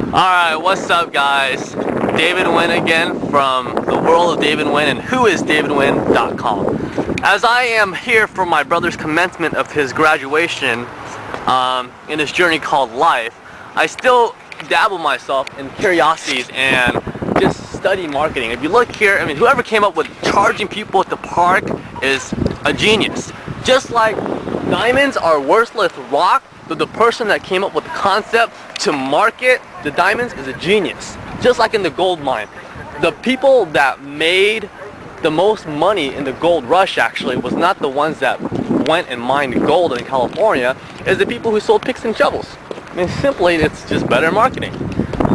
Alright, what's up guys? David Nguyen again from the world of David Nguyen and whoisdavidnguyen.com. As I am here for my brother's commencement of his graduation in this journey called life, I still dabble myself in curiosities and just study marketing. If you look here, I mean, whoever came up with charging people at the park is a genius. Just like diamonds are worthless rock, the person that came up with the concept to market the diamonds is a genius. Just like in the gold mine. The people that made the most money in the gold rush actually was not the ones that went and mined gold in California, is the people who sold picks and shovels. I mean, simply, it's just better marketing.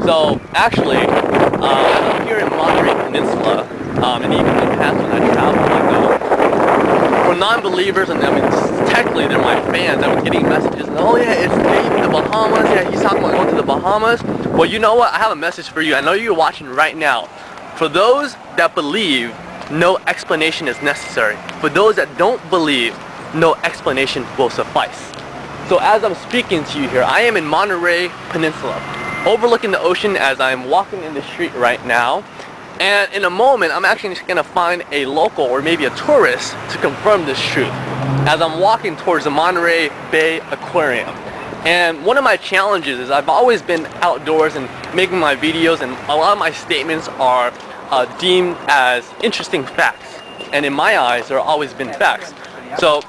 So actually, I'm here in Monterey Peninsula, and even in the past when I traveled, I know, for non-believers, and I mean, technically they're my fans, I was getting messages, oh yeah, it's Dave in the Bahamas, yeah, he's talking about going to the Bahamas. Well, you know what, I have a message for you. I know you're watching right now. For those that believe, no explanation is necessary. For those that don't believe, no explanation will suffice. So as I'm speaking to you here, I am in Monterey Peninsula, overlooking the ocean as I'm walking in the street right now. And in a moment, I'm actually just going to find a local or maybe a tourist to confirm this truth as I'm walking towards the Monterey Bay Aquarium. And one of my challenges is I've always been outdoors and making my videos, and a lot of my statements are deemed as interesting facts. And in my eyes, there have always been facts. So,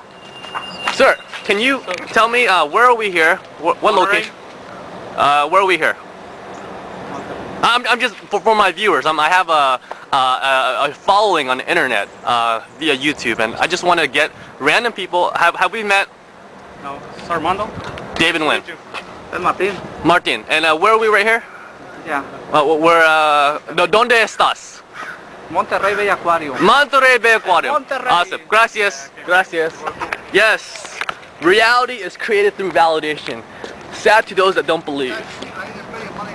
sir, can you tell me where are we here? What location? Where are we here? I'm just for my viewers. I have a following on the internet via YouTube, and I just want to get random people. Have we met? No, Armando. David Nguyen. Martin. Martin. And where are we right here? Yeah. ¿Dónde estás? Monterey Bay Aquarium. Monterey Bay Aquarium. Monterrey. Awesome. Gracias. Gracias. Yes. Reality is created through validation. Sad to those that don't believe.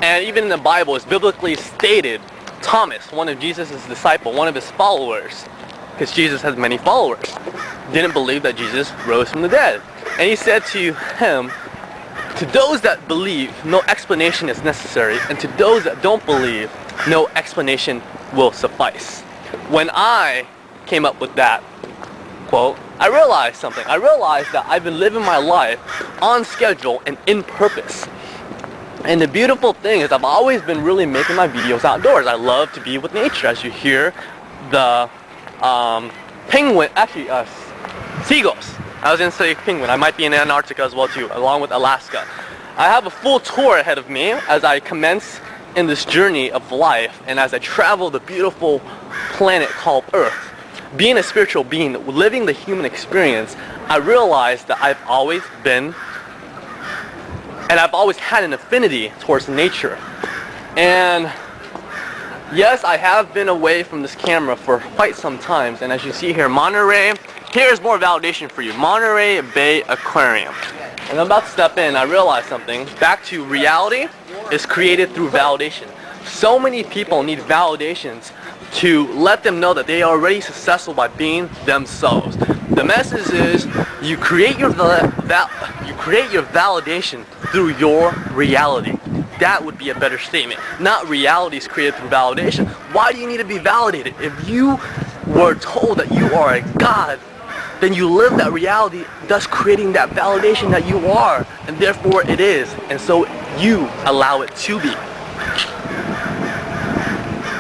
And even in the Bible, it's biblically stated, Thomas, one of Jesus' disciples, one of his followers, because Jesus has many followers, didn't believe that Jesus rose from the dead. And he said to him, to those that believe, no explanation is necessary, and to those that don't believe, no explanation will suffice. When I came up with that quote, I realized something. I realized that I've been living my life on schedule and in purpose. And the beautiful thing is I've always been really making my videos outdoors. I love to be with nature. As you hear, the penguin, actually seagulls. I was going to say penguin. I might be in Antarctica as well too, along with Alaska. I have a full tour ahead of me as I commence in this journey of life and as I travel the beautiful planet called Earth. Being a spiritual being, living the human experience, I realized that I've always been and I've always had an affinity towards nature. And yes, I have been away from this camera for quite some time. And as you see here, Monterey, here's more validation for you. Monterey Bay Aquarium. And I'm about to step in, I realized something. Back to reality is created through validation. So many people need validations to let them know that they are already successful by being themselves. The message is you create your validation through your reality. That would be a better statement. Not reality is created through validation. Why do you need to be validated? If you were told that you are a God, then you live that reality, thus creating that validation that you are, and therefore it is, and so you allow it to be.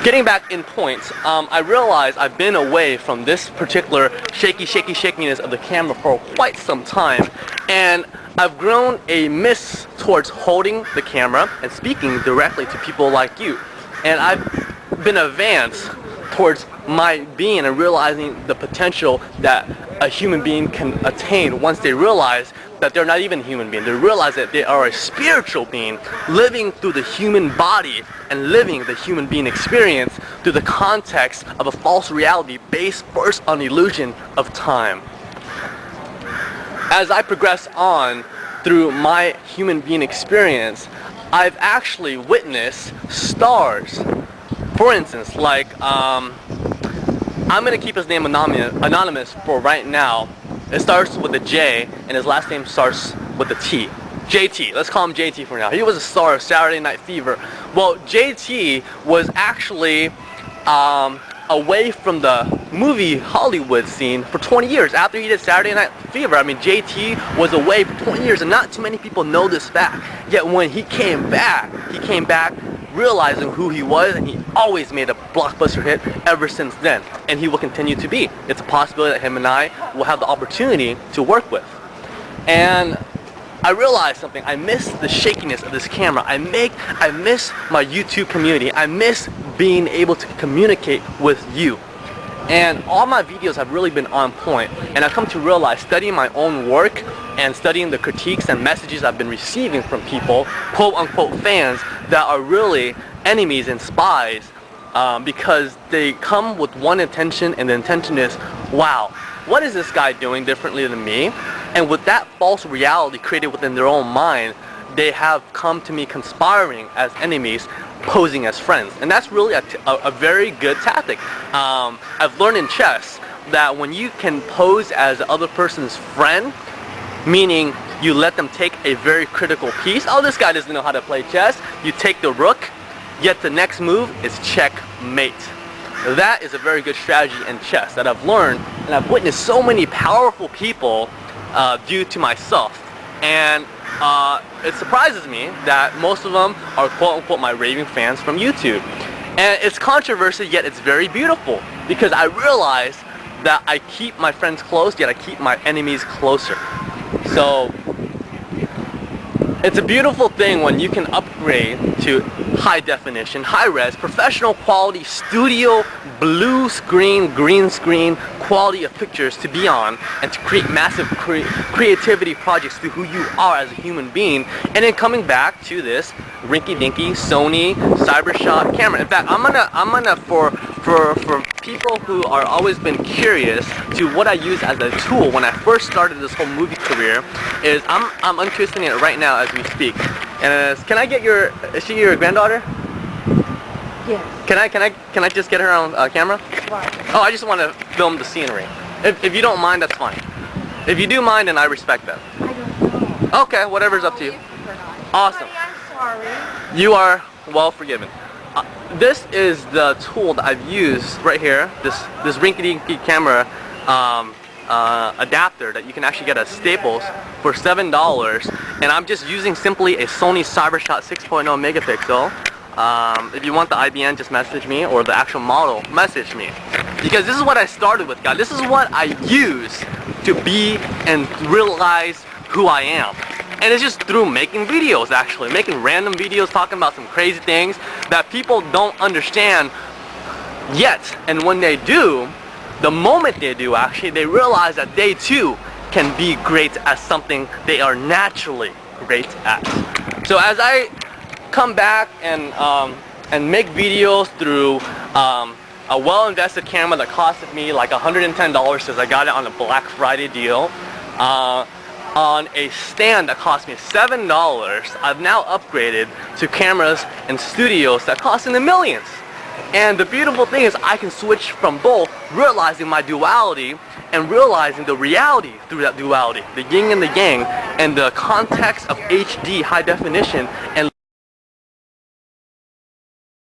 Getting back in points, I realize I've been away from this particular shakiness of the camera for quite some time, and I've grown a miss towards holding the camera and speaking directly to people like you. And I've been advanced towards my being and realizing the potential that a human being can attain once they realize that they're not even a human being. They realize that they are a spiritual being living through the human body and living the human being experience through the context of a false reality based first on the illusion of time. As I progress on through my human being experience, I've actually witnessed stars. For instance, like, I'm going to keep his name anonymous for right now. It starts with a J, and his last name starts with a T. JT. Let's call him JT for now. He was a star of Saturday Night Fever Well, JT was actually away from the movie Hollywood scene for 20 years. After he did Saturday Night Fever, I mean, JT was away for 20 years, and not too many people know this fact. Yet when he came back realizing who he was, and he always made a blockbuster hit ever since then, and he will continue to be. It's a possibility that him and I will have the opportunity to work with. And I realized something. I miss the shakiness of this camera. I miss my YouTube community. I miss being able to communicate with you. And all my videos have really been on point. And I've come to realize, studying my own work and studying the critiques and messages I've been receiving from people, quote unquote fans, that are really enemies and spies, because they come with one intention, and the intention is, wow, what is this guy doing differently than me? And with that false reality created within their own mind, they have come to me conspiring as enemies, posing as friends. And that's really a very good tactic. I've learned in chess that when you can pose as the other person's friend, meaning you let them take a very critical piece. Oh, this guy doesn't know how to play chess. You take the rook, yet the next move is checkmate. That is a very good strategy in chess that I've learned, and I've witnessed so many powerful people due to myself. And it surprises me that most of them are quote-unquote my raving fans from YouTube. And it's controversial, yet it's very beautiful, because I realize that I keep my friends close, yet I keep my enemies closer. So it's a beautiful thing when you can upgrade to high definition, high res, professional quality studio, blue screen, green screen quality of pictures to be on, and to create massive creativity projects through who you are as a human being. And then coming back to this rinky-dinky Sony CyberShot camera. In fact, I'm gonna for people who are always been curious to what I use as a tool when I first started this whole movie career, is I'm untwisting it right now as we speak. And can I get is she your granddaughter? Yes. Can I just get her on camera? Why? Oh, I just want to film the scenery. If you don't mind, that's fine. If you do mind, then I respect that. I don't know. Okay, whatever's up to you. Awesome. Honey, I'm sorry. You are well forgiven. This is the tool that I've used right here. This rinky-dinky camera adapter that you can actually get at Staples for $7, and I'm just using simply a Sony CyberShot 6.0 megapixel. If you want the IBN, just message me, or the actual model, message me. Because this is what I started with, guys. This is what I use to be and realize who I am. And it's just through making videos, actually. Making random videos talking about some crazy things that people don't understand yet. And when they do, the moment they do, actually, they realize that they too can be great at something they are naturally great at. So as I come back and make videos through a well-invested camera that costed me like $110 because I got it on a Black Friday deal, on a stand that cost me $7, I've now upgraded to cameras and studios that cost in the millions. And the beautiful thing is I can switch from both, realizing my duality and realizing the reality through that duality, the yin and the yang, and the context of HD high definition, and